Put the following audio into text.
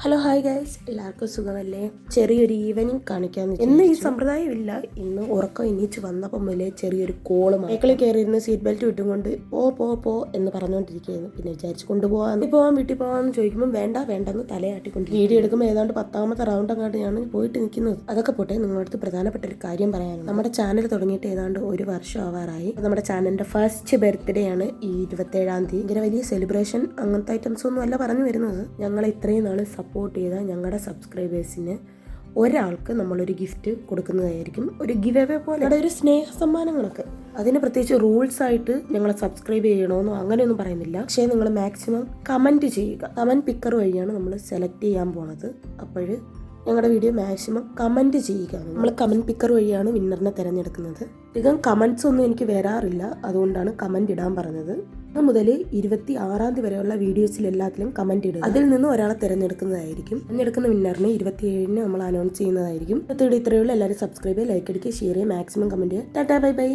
Hello hi guys, എല്ലാവർക്കും സുഖമല്ലേ? ചെറിയൊരു ഈവനിങ് കാണിക്കാന്ന്. ഇന്ന് ഈ സമ്പ്രദായമില്ല. ഇന്ന് ഉറക്കം എണീച്ച് വന്നപ്പോൾ മുതലേ ചെറിയൊരു കോളും സൈക്കിളിൽ കയറിയിരുന്ന് സീറ്റ് ബെൽറ്റ് ഇട്ടുകൊണ്ട് പോ എന്ന് പറഞ്ഞുകൊണ്ടിരിക്കുകയായിരുന്നു. പിന്നെ വിചാരിച്ച് കൊണ്ടുപോകാൻ വീട്ടിൽ പോകാമെന്ന് ചോദിക്കുമ്പോൾ വേണ്ടെന്ന് തലയാട്ടിക്കൊണ്ട് വീഡിയോ എടുക്കുമ്പോൾ ഏതാണ്ട് 10ാമത്തെ റൗണ്ട് അങ്ങോട്ട് ഞാൻ പോയിട്ട് നിൽക്കുന്നത്. അതൊക്കെ പോട്ടെ, നിങ്ങളുടെ അടുത്ത് പ്രധാനപ്പെട്ട ഒരു കാര്യം പറയാനുണ്ട്. നമ്മുടെ ചാനൽ തുടങ്ങിയിട്ട് ഏതാണ്ട് 1 വർഷം ആവാറായി. നമ്മുടെ ചാനലിന്റെ ഫസ്റ്റ് ബർത്ത്ഡേ ആണ് ഈ 27ാം തീയതി. ഇങ്ങനെ വലിയ സെലിബ്രേഷൻ അങ്ങനത്തെ ഐറ്റംസ് ഒന്നും അല്ല പറഞ്ഞു വരുന്നത്. ഞങ്ങൾ ഇത്രയും നാൾ സപ്പോർട്ട് ചെയ്ത ഞങ്ങളുടെ സബ്സ്ക്രൈബേഴ്സിന് ഒരാൾക്ക് നമ്മളൊരു ഗിഫ്റ്റ് കൊടുക്കുന്നതായിരിക്കും. ഒരു ഗിവ് അവേ പോലെ, ഒരു സ്നേഹ സമ്മാനങ്ങളൊക്കെ. അതിന് പ്രത്യേകിച്ച് റൂൾസ് ആയിട്ട് ഞങ്ങളെ സബ്സ്ക്രൈബ് ചെയ്യണമെന്നോ അങ്ങനെയൊന്നും പറയുന്നില്ല. പക്ഷേ നിങ്ങൾ മാക്സിമം കമൻറ്റ് ചെയ്യുക. കമൻറ്റ് പിക്കർ വഴിയാണ് നമ്മൾ സെലക്ട് ചെയ്യാൻ പോണത്. അപ്പോൾ ഞങ്ങളുടെ വീഡിയോ മാക്സിമം കമൻറ്റ് ചെയ്യുക. നമ്മൾ കമൻറ്റ് പിക്കർ വഴിയാണ് വിന്നറിനെ തിരഞ്ഞെടുക്കുന്നത്. അധികം കമൻറ്റ്സ് ഒന്നും എനിക്ക് വരാറില്ല, അതുകൊണ്ടാണ് കമൻറ്റ് ഇടാൻ പറഞ്ഞത്. ഇന്ന് മുതൽ 26ാം തീയതി വരെയുള്ള വീഡിയോസിൽ എല്ലാത്തിലും കമൻറ്റ് ഇടുക. അതിൽ നിന്ന് ഒരാളെ തിരഞ്ഞെടുക്കുന്നതായിരിക്കും. തിരഞ്ഞെടുക്കുന്ന വിന്നറിനെ 27-ന് നമ്മൾ അനൗൺസ് ചെയ്യുന്നതായിരിക്കും. ഇത്രയുള്ള എല്ലാവരും സബ്സ്ക്രൈബ് ചെയ്യുക, ലൈക്ക് അടിക്കുക, ഷെയർ ചെയ്യുക, മാക്സിമം കമൻറ്റ് ചെയ്യുക. Tata bye bye.